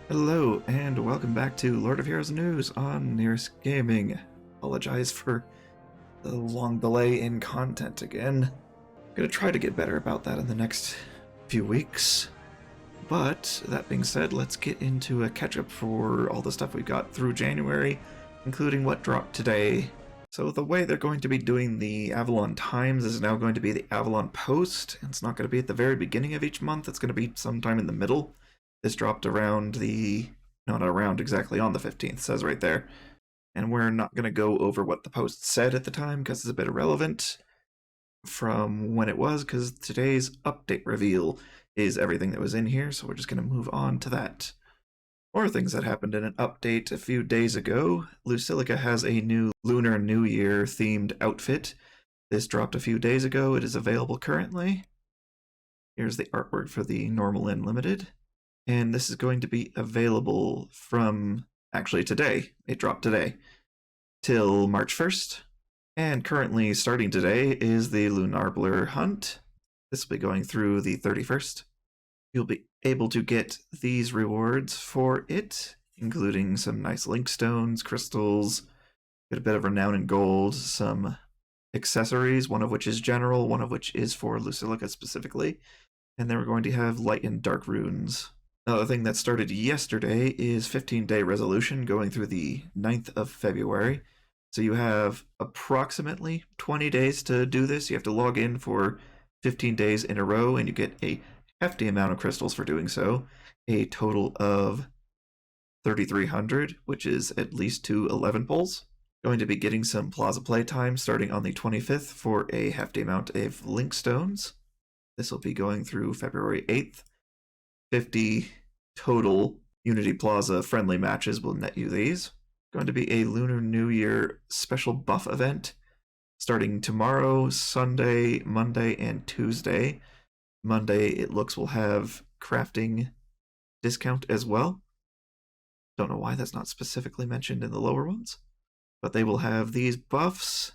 Hello, and welcome back to Lord of Heroes News on Nyris Gaming. Apologize for the long delay in content again. I'm gonna try to get better about that in the next few weeks. But, that being said, let's get into a catch-up for all the stuff we got through January, including what dropped today. So the way they're going to be doing the Avalon Times is now going to be the Avalon Post. It's not going to be at the very beginning of each month, it's going to be sometime in the middle. This dropped around not around exactly, on the 15th, says right there. And we're not going to go over what the post said at the time because it's a bit irrelevant from when it was, because today's update reveal is everything that was in here, so we're just going to move on to that. More things that happened in an update a few days ago. Lucilica has a new Lunar New Year themed outfit. This dropped a few days ago. It is available currently. Here's the artwork for the normal and limited. And this is going to be available from, actually today, it dropped today, till March 1st. And currently starting today is the Lunarbler Hunt. This will be going through the 31st. You'll be able to get these rewards for it, including some nice link stones, crystals, get a bit of renown and gold, some accessories, one of which is general, one of which is for Lucilica specifically. And then we're going to have light and dark runes. Another thing that started yesterday is 15-day resolution going through the 9th of February. So you have approximately 20 days to do this. You have to log in for 15 days in a row, and you get a hefty amount of crystals for doing so. A total of 3,300, which is at least 2 11 pulls. Going to be getting some Plaza playtime starting on the 25th for a hefty amount of link stones. This will be going through February 8th. 50 total Unity Plaza friendly matches will net you these. Going to be a Lunar New Year special buff event starting tomorrow, Sunday, Monday, and Tuesday. Monday, it looks, will have crafting discount as well. Don't know why that's not specifically mentioned in the lower ones, but they will have these buffs.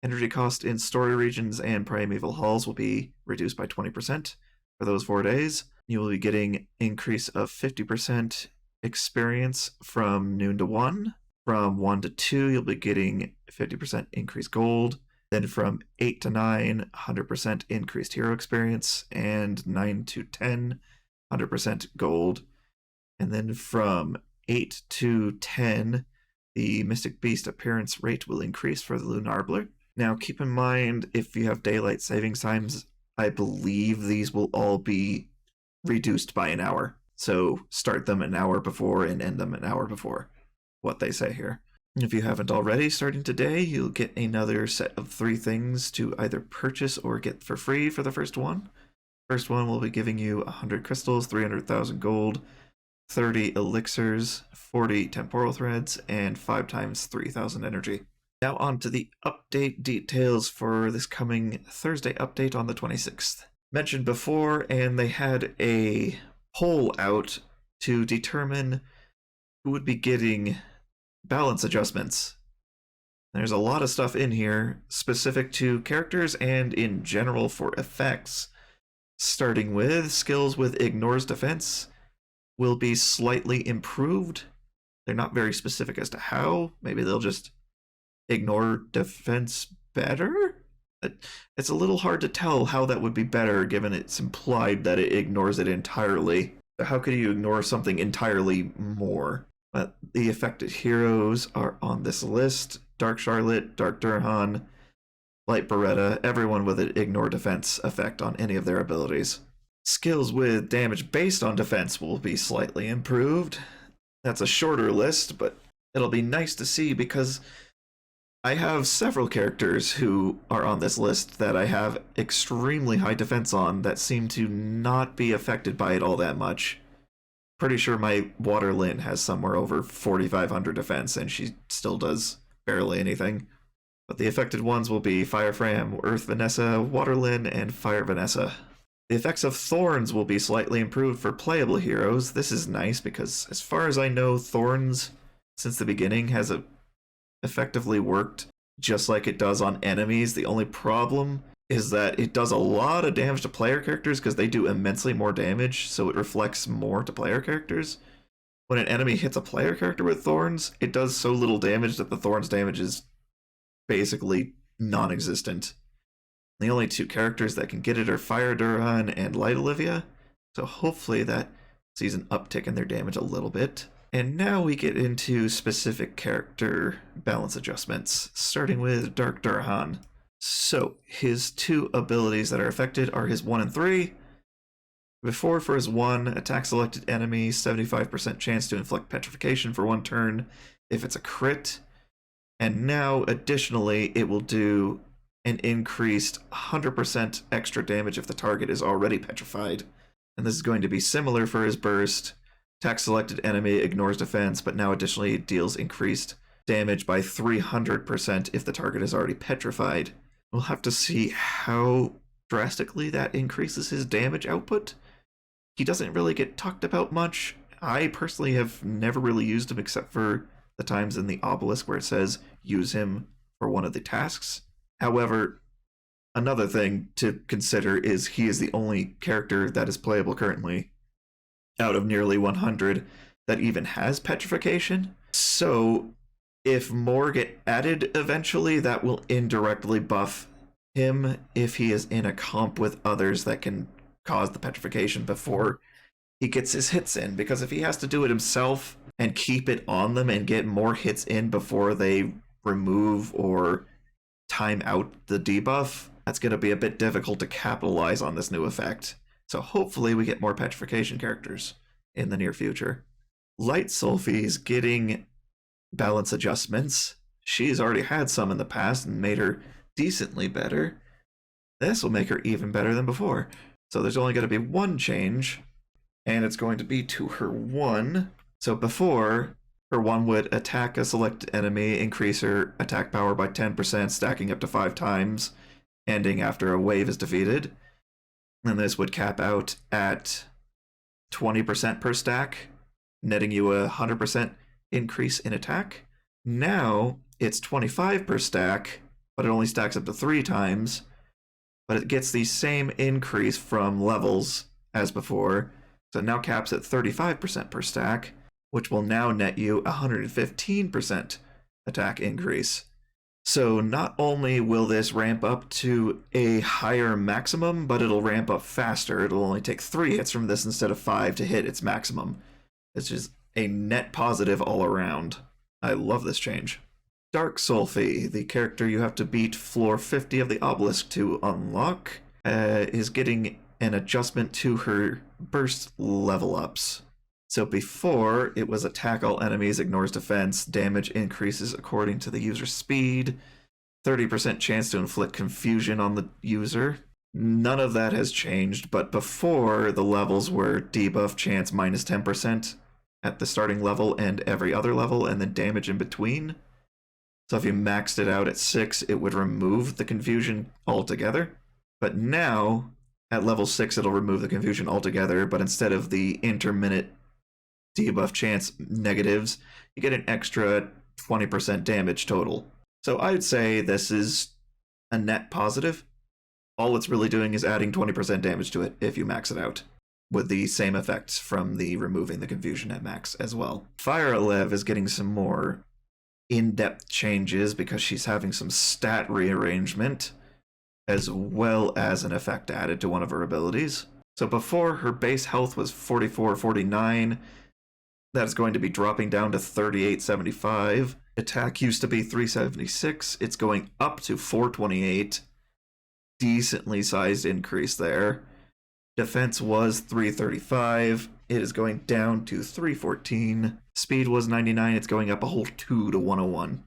Energy cost in story regions and primeval halls will be reduced by 20% for those 4 days. You will be getting increase of 50% experience from noon to 1. From 1 to 2, you'll be getting 50% increased gold. Then from 8 to 9, 100% increased hero experience. And 9 to 10, 100% gold. And then from 8 to 10, the Mystic Beast appearance rate will increase for the Lunarbler. Now keep in mind, if you have daylight savings times, I believe these will all be reduced by an hour. So start them an hour before and end them an hour before, what they say here. If you haven't already, starting today, you'll get another set of 3 things to either purchase or get for free for the first one. First one will be giving you 100 crystals, 300,000 gold, 30 elixirs, 40 temporal threads, and 5 times 3,000 energy. Now on to the update details for this coming Thursday update on the 26th. Mentioned before, and they had a poll out to determine who would be getting balance adjustments. There's a lot of stuff in here specific to characters and in general for effects. Starting with skills with ignores defense will be slightly improved. They're not very specific as to how. Maybe they'll just ignore defense better? It's a little hard to tell how that would be better given it's implied that it ignores it entirely. How could you ignore something entirely more? But the affected heroes are on this list. Dark Charlotte, Dark Durhan, Light Beretta, everyone with an ignore defense effect on any of their abilities. Skills with damage based on defense will be slightly improved. That's a shorter list, but it'll be nice to see because I have several characters who are on this list that I have extremely high defense on that seem to not be affected by it all that much. Pretty sure my Water Lyn has somewhere over 4,500 defense and she still does barely anything. But the affected ones will be Fire Fram, Earth Vanessa, Water Lyn, and Fire Vanessa. The effects of Thorns will be slightly improved for playable heroes. This is nice because as far as I know, Thorns since the beginning has effectively worked just like it does on enemies. The only problem is that it does a lot of damage to player characters because they do immensely more damage, so it reflects more to player characters. when an enemy hits a player character with thorns, it does so little damage that the thorns damage is basically non-existent. The only two characters that can get it are Fire Duran and Light Olivia, so hopefully that sees an uptick in their damage a little bit. And now we get into specific character balance adjustments, starting with Dark Durhan. So his two abilities that are affected are his 1 and 3. Before, for his 1, attack selected enemy, 75% chance to inflict petrification for 1 turn if it's a crit. And now, additionally, it will do an increased 100% extra damage if the target is already petrified. And this is going to be similar for his burst. Attack selected enemy ignores defense, but now additionally it deals increased damage by 300% if the target is already petrified. We'll have to see how drastically that increases his damage output. He doesn't really get talked about much. I personally have never really used him except for the times in the obelisk where it says use him for one of the tasks. However, another thing to consider is he is the only character that is playable currently out of nearly 100 that even has petrification. So if more get added eventually, that will indirectly buff him if he is in a comp with others that can cause the petrification before he gets his hits in. Because if he has to do it himself and keep it on them and get more hits in before they remove or time out the debuff, that's going to be a bit difficult to capitalize on this new effect. So hopefully we get more petrification characters in the near future. Light Sulfi's getting balance adjustments. She's already had some in the past and made her decently better. This will make her even better than before. So there's only going to be one change, and it's going to be to her 1. So before, her 1 would attack a select enemy, increase her attack power by 10%, stacking up to 5 times, ending after a wave is defeated. And this would cap out at 20% per stack, netting you a 100% increase in attack. Now it's 25 per stack, but it only stacks up to 3 times. But it gets the same increase from levels as before, so it now caps at 35% per stack, which will now net you a 115% attack increase. So not only will this ramp up to a higher maximum, but it'll ramp up faster. It'll only take 3 hits from this instead of 5 to hit its maximum. It's just a net positive all around. I love this change. Dark Sulfi, the character you have to beat floor 50 of the obelisk to unlock, is getting an adjustment to her burst level ups. So before, it was attack all enemies, ignores defense, damage increases according to the user's speed, 30% chance to inflict confusion on the user. None of that has changed, but before, the levels were debuff chance minus 10% at the starting level and every other level, and then damage in between. So if you maxed it out at 6, it would remove the confusion altogether. But now, at level 6, it'll remove the confusion altogether, but instead of the intermittent debuff chance negatives, you get an extra 20% damage total. So I'd say this is a net positive. All it's really doing is adding 20% damage to it if you max it out, with the same effects from the removing the confusion at max as well. Fire Alev is getting some more in-depth changes because she's having some stat rearrangement as well as an effect added to one of her abilities. So before, her base health was 44-49. That's going to be dropping down to 38-75. Attack used to be 376. It's going up to 428. Decently sized increase there. Defense was 335. It is going down to 314. Speed was 99. It's going up a whole 2 to 101.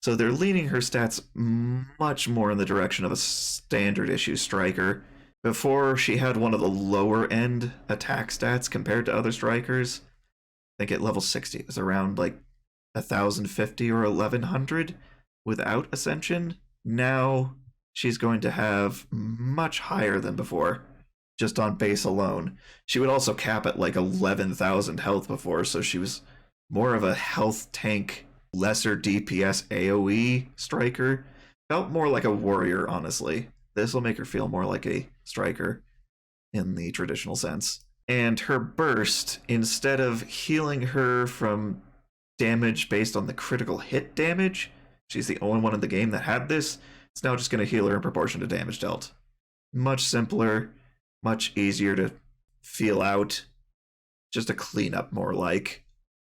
So they're leaning her stats much more in the direction of a standard issue striker. Before, she had one of the lower end attack stats compared to other strikers. I think at level 60 it was around like 1,050 or 1,100 without Ascension. Now she's going to have much higher than before, just on base alone. She would also cap at like 11,000 health before, so she was more of a health tank, lesser DPS AoE striker. Felt more like a warrior, honestly. This will make her feel more like a striker in the traditional sense. And her burst, instead of healing her from damage based on the critical hit damage, she's the only one in the game that had this, it's now just going to heal her in proportion to damage dealt. Much simpler, much easier to feel out, just a cleanup more like.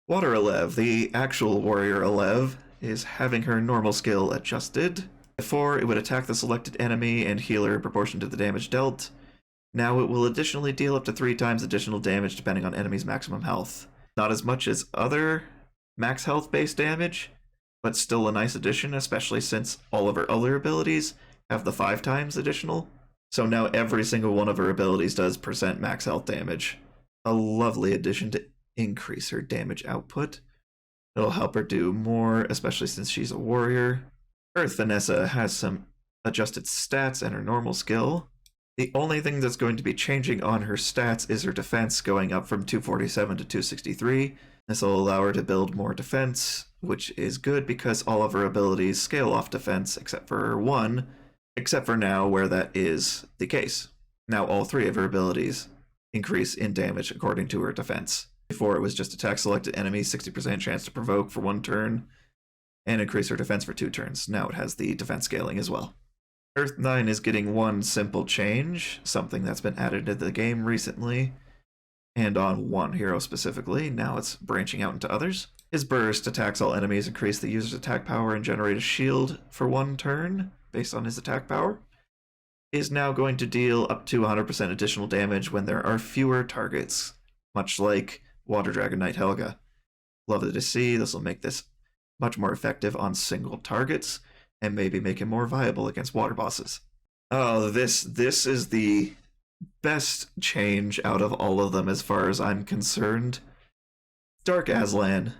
Water Alev, the actual warrior Alev, is having her normal skill adjusted. Before, it would attack the selected enemy and heal her in proportion to the damage dealt. Now it will additionally deal up to 3 times additional damage depending on enemy's maximum health. Not as much as other max health based damage, but still a nice addition, especially since all of her other abilities have the 5 times additional. So now every single one of her abilities does % max health damage. A lovely addition to increase her damage output. It'll help her do more, especially since she's a warrior. Earth Vanessa has some adjusted stats and her normal skill. The only thing that's going to be changing on her stats is her defense going up from 247 to 263. This will allow her to build more defense, which is good because all of her abilities scale off defense except for one, except for now where that is the case. Now all 3 of her abilities increase in damage according to her defense. Before it was just attack selected enemy, 60% chance to provoke for 1 turn, and increase her defense for 2 turns. Now it has the defense scaling as well. Earth 9 is getting one simple change, something that's been added to the game recently, and on one hero specifically. Now it's branching out into others. His burst attacks all enemies, increase the user's attack power, and generate a shield for 1 turn based on his attack power. Is now going to deal up to 100% additional damage when there are fewer targets, much like Water Dragon Knight Helga. Lovely to see. This will make this much more effective on single targets, and maybe make him more viable against water bosses. Oh, this is the best change out of all of them as far as I'm concerned. Dark Aslan.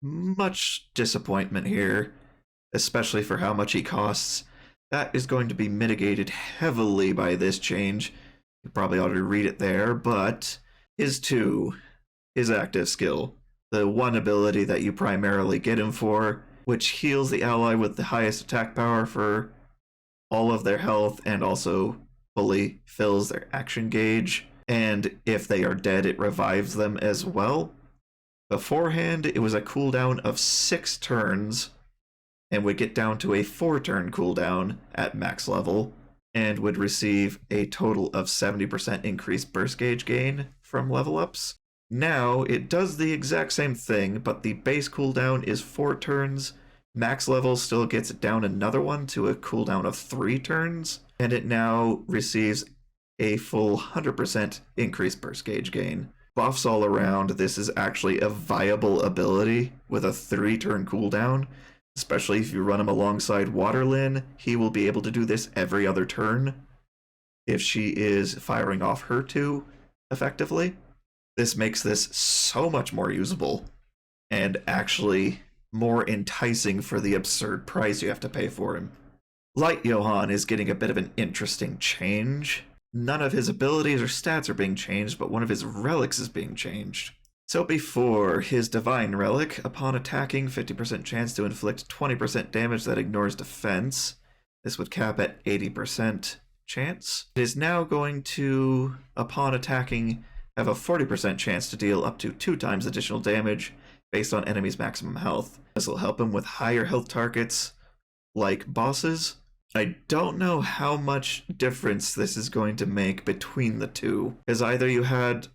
Much disappointment here, especially for how much he costs. That is going to be mitigated heavily by this change. You probably ought to read it there, but his 2, his active skill, the one ability that you primarily get him for, which heals the ally with the highest attack power for all of their health and also fully fills their action gauge. And if they are dead, it revives them as well. Beforehand, it was a cooldown of 6 turns and would get down to a 4-turn cooldown at max level and would receive a total of 70% increased burst gauge gain from level ups. Now, it does the exact same thing, but the base cooldown is 4 turns. Max level still gets it down another one to a cooldown of 3 turns, and it now receives a full 100% increased burst gauge gain. Buffs all around, this is actually a viable ability with a 3-turn cooldown, especially if you run him alongside Waterlyn. He will be able to do this every other turn if she is firing off her 2 effectively. This makes this so much more usable and actually more enticing for the absurd price you have to pay for him. Light Johann is getting a bit of an interesting change. None of his abilities or stats are being changed, but one of his relics is being changed. So before, his Divine Relic, upon attacking, 50% chance to inflict 20% damage that ignores defense. This would cap at 80% chance. It is now going to, upon attacking, have a 40% chance to deal up to 2 times additional damage based on enemy's maximum health. This will help him with higher health targets, like bosses. I don't know how much difference this is going to make between the 2, because either you had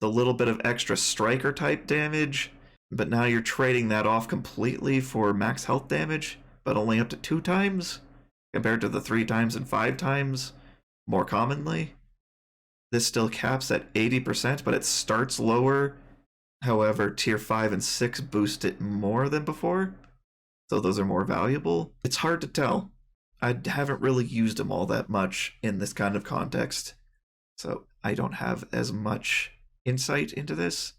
the little bit of extra striker type damage, but now you're trading that off completely for max health damage, but only up to 2 times, compared to the 3 times and 5 times more commonly. This still caps at 80%, but it starts lower. However, tier 5 and 6 boost it more than before, so those are more valuable. It's hard to tell. I haven't really used them all that much in this kind of context, so I don't have as much insight into this.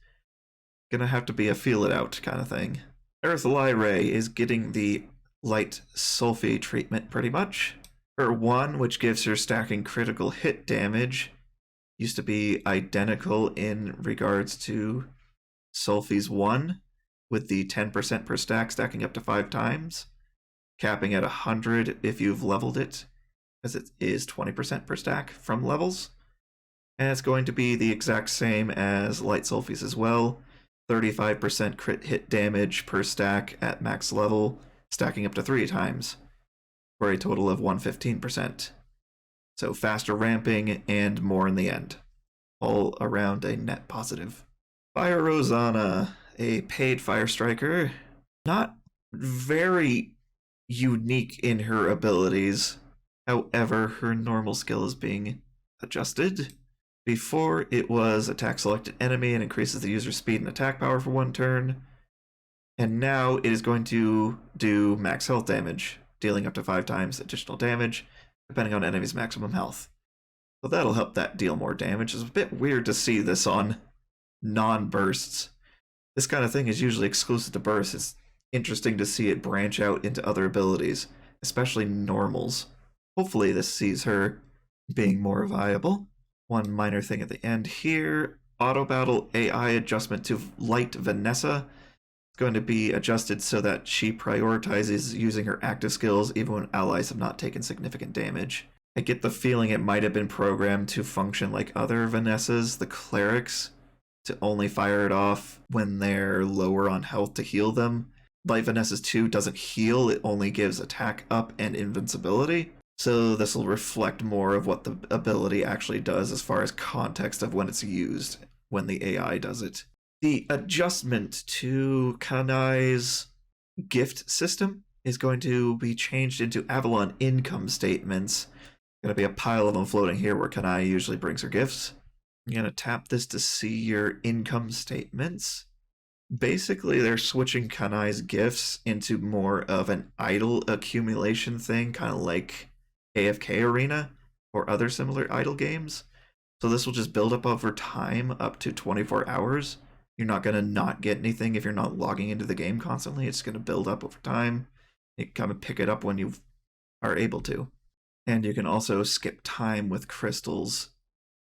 Gonna have to be a feel it out kind of thing. Earth Lyrae is getting the light sulfy treatment pretty much. Her 1, which gives her stacking critical hit damage, used to be identical in regards to Sulfy's 1, with the 10% per stack stacking up to 5 times, capping at 100 if you've leveled it, as it is 20% per stack from levels. And it's going to be the exact same as Light Sulfies as well. 35% crit hit damage per stack at max level, stacking up to 3 times, for a total of 115%. So faster ramping and more in the end. All around a net positive. Fire Rosanna, a paid fire striker. Not very unique in her abilities. However, her normal skill is being adjusted. Before, it was attack selected enemy and increases the user's speed and attack power for 1 turn. And now it is going to do max health damage, dealing up to 5 times additional damage, depending on enemy's maximum health. So that'll help that deal more damage. It's a bit weird to see this on non-bursts. This kind of thing is usually exclusive to bursts. It's interesting to see it branch out into other abilities, especially normals. Hopefully this sees her being more viable. One minor thing at the end here, auto battle AI adjustment to light Vanessa. It's going to be adjusted so that she prioritizes using her active skills even when allies have not taken significant damage. I get the feeling it might have been programmed to function like other Vanessas, the clerics, to only fire it off when they're lower on health to heal them. Light Vanessa's 2 doesn't heal, it only gives attack up and invincibility. So this will reflect more of what the ability actually does as far as context of when it's used, when the AI does it. The adjustment to Kanai's gift system is going to be changed into Avalon income statements. Going to be a pile of them floating here where Kanai usually brings her gifts. I'm going to tap this to see your income statements. Basically, they're switching Kanai's gifts into more of an idol accumulation thing, kind of like AFK Arena or other similar idle games. So this will just build up over time up to 24 hours. You're not going to not get anything if you're not logging into the game constantly. It's going to build up over time. You can kind of pick it up when you are able to. And you can also skip time with crystals.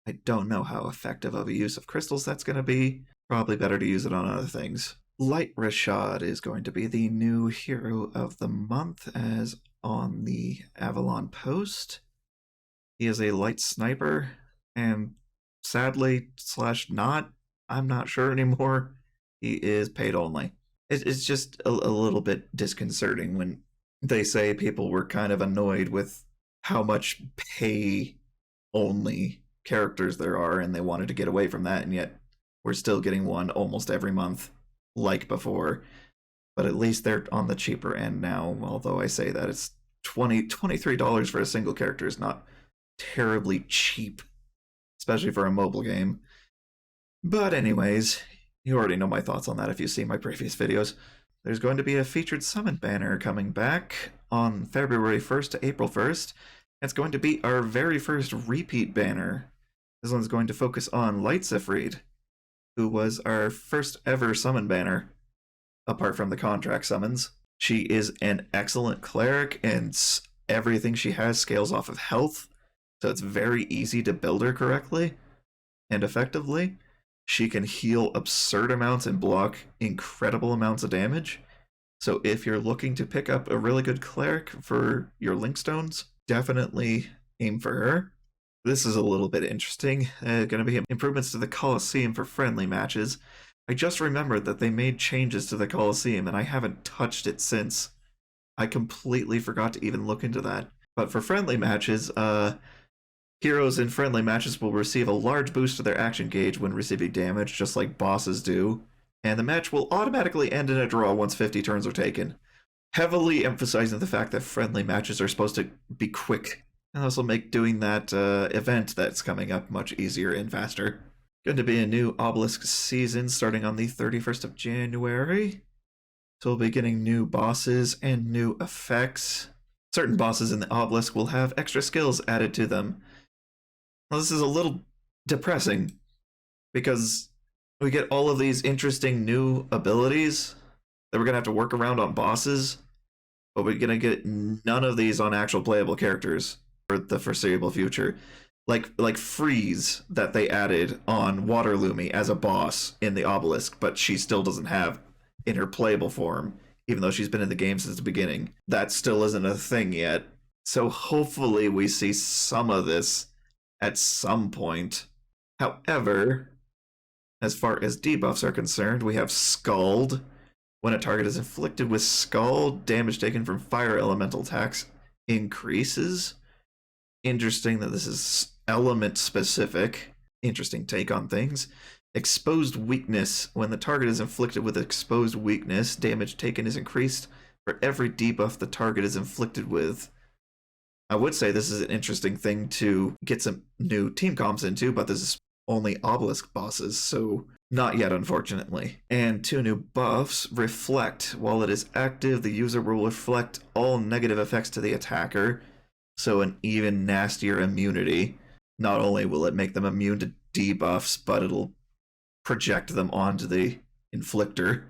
I don't know how effective of a use of crystals that's going to be. Probably better to use it on other things. Light Rashad is going to be the new hero of the month as on the Avalon post. He is a light sniper, and sadly, / not, I'm not sure anymore, he is paid only. It's just a little bit disconcerting when they say people were kind of annoyed with how much pay only characters there are, and they wanted to get away from that, and yet we're still getting one almost every month like before. But at least they're on the cheaper end now, although I say that it's $23 for a single character is not terribly cheap, especially for a mobile game. But anyways, you already know my thoughts on that if you've seen my previous videos. There's going to be a featured summon banner coming back on February 1st to April 1st. It's going to be our very first repeat banner. This one's going to focus on Light Siegfried, who was our first ever summon banner, apart from the contract summons. She is an excellent cleric, and everything she has scales off of health, so it's very easy to build her correctly and effectively. She can heal absurd amounts and block incredible amounts of damage. So if you're looking to pick up a really good cleric for your Linkstones, definitely aim for her. This is a little bit interesting. Going to be improvements to the Coliseum for friendly matches. I just remembered that they made changes to the Coliseum, and I haven't touched it since. I completely forgot to even look into that. But for friendly matches, heroes in friendly matches will receive a large boost to their action gauge when receiving damage, just like bosses do. And the match will automatically end in a draw once 50 turns are taken. Heavily emphasizing the fact that friendly matches are supposed to be quick. And this will make doing that event that's coming up much easier and faster. Going to be a new Obelisk season starting on the 31st of January. So we'll be getting new bosses and new effects. Certain bosses in the Obelisk will have extra skills added to them. Well, this is a little depressing, because we get all of these interesting new abilities that we're going to have to work around on bosses, but we're going to get none of these on actual playable characters for the foreseeable future. Like Freeze that they added on Waterloomy as a boss in the Obelisk, but she still doesn't have in her playable form, even though she's been in the game since the beginning. That still isn't a thing yet. So hopefully we see some of this at some point. However, as far as debuffs are concerned, we have Scald. When a target is inflicted with Scald, damage taken from fire elemental attacks increases. Interesting that this is element specific. Interesting take on things. Exposed weakness. When the target is inflicted with exposed weakness, damage taken is increased for every debuff the target is inflicted with. I would say this is an interesting thing to get some new team comps into, but this is only obelisk bosses, so not yet, unfortunately. And 2 new buffs. Reflect. While it is active, the user will reflect all negative effects to the attacker, so an even nastier immunity. Not only will it make them immune to debuffs, but it'll project them onto the inflictor.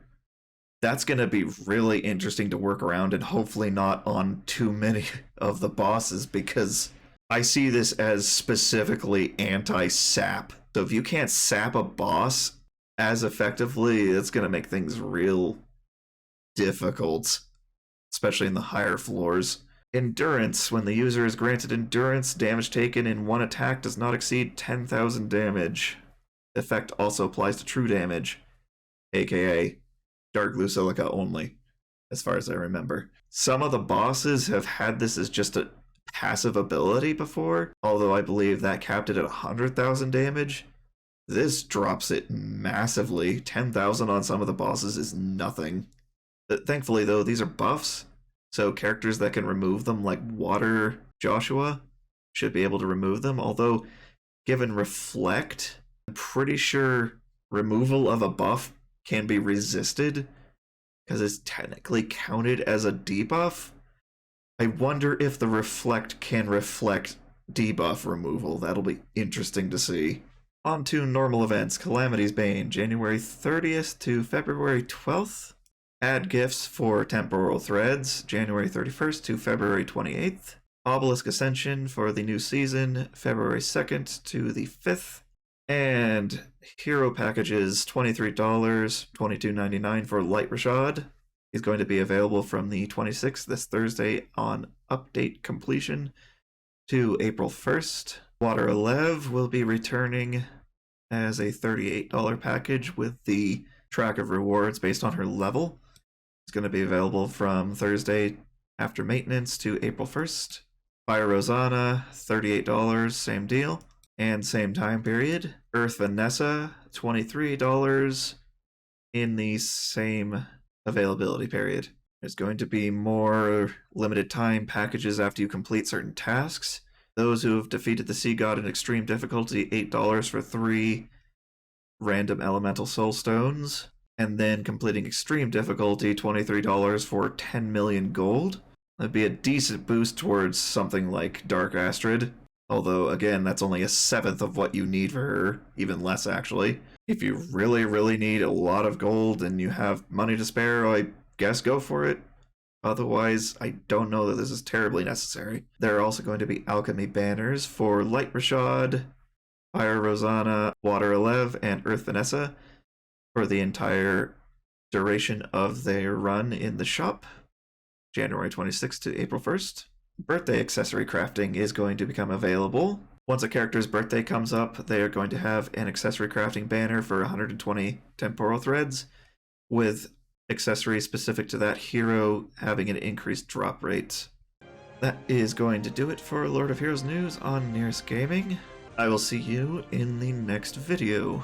That's going to be really interesting to work around, and hopefully not on too many of the bosses, because I see this as specifically anti-sap. So if you can't sap a boss as effectively, it's going to make things real difficult, especially in the higher floors. Endurance. When the user is granted endurance, damage taken in one attack does not exceed 10,000 damage. The effect also applies to true damage, aka Dark Blue Silica only, as far as I remember. Some of the bosses have had this as just a passive ability before, although I believe that capped it at 100,000 damage. This drops it massively. 10,000 on some of the bosses is nothing. Thankfully, though, these are buffs, so characters that can remove them, like Water Joshua, should be able to remove them, although given Reflect, I'm pretty sure removal of a buff can be resisted because it's technically counted as a debuff. I wonder if the Reflect can reflect debuff removal. That'll be interesting to see. On to normal events. Calamity's Bane, January 30th to February 12th. Add gifts for Temporal Threads, January 31st to February 28th. Obelisk Ascension for the new season, February 2nd to the 5th. And hero packages, $23, $22.99 for Light Rashad. He's going to be available from the 26th, this Thursday, on update completion to April 1st. Water Alev will be returning as a $38 package with the track of rewards based on her level. It's going to be available from Thursday after maintenance to April 1st. Fire Rosanna, $38, same deal, and same time period. Earth Vanessa, $23 in the same availability period. There's going to be more limited time packages after you complete certain tasks. Those who have defeated the Sea God in extreme difficulty, $8 for 3 random elemental soul stones. And then completing extreme difficulty, $23 for 10 million gold. That'd be a decent boost towards something like Dark Astrid. Although, again, that's only a 1/7 of what you need for her. Even less, actually. If you really, really need a lot of gold and you have money to spare, I guess go for it. Otherwise, I don't know that this is terribly necessary. There are also going to be alchemy banners for Light Rashad, Fire Rosanna, Water Alev, and Earth Vanessa for the entire duration of their run in the shop, January 26th to April 1st. Birthday accessory crafting is going to become available. Once a character's birthday comes up, they are going to have an accessory crafting banner for 120 temporal threads, with accessories specific to that hero having an increased drop rate. That is going to do it for Lord of Heroes news on Nyris Gaming. I will see you in the next video.